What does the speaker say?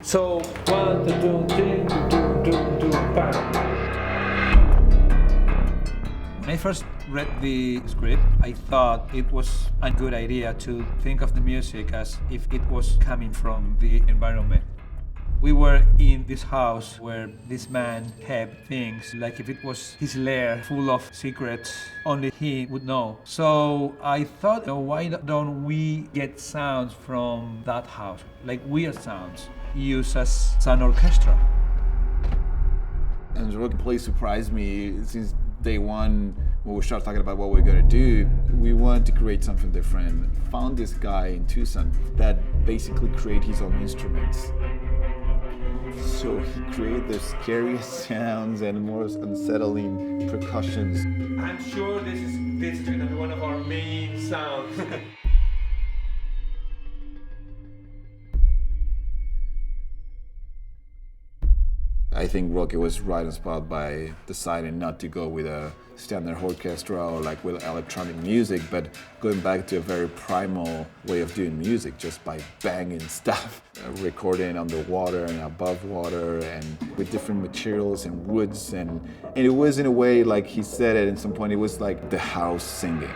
So, one, two, two, two, two, two, bam. When I first read the script, I thought it was a good idea to think of the music as if it was coming from the environment. We were in this house where this man kept things like if it was his lair full of secrets only he would know. So I thought, why don't we get sounds from that house, like weird sounds, used as an orchestra? And what completely surprised me since day one when we started talking about what we're gonna do, we wanted to create something different. Found this guy in Tucson that basically created his own instruments. So he created the scariest sounds and most unsettling percussions. I'm sure this is going to be one of our main sounds. I think Rocky was right on spot by deciding not to go with a standard orchestra or like with electronic music, but going back to a very primal way of doing music, just by banging stuff, recording underwater and above water and with different materials and woods. And it was in a way, like he said it at some point, it was like the house singing.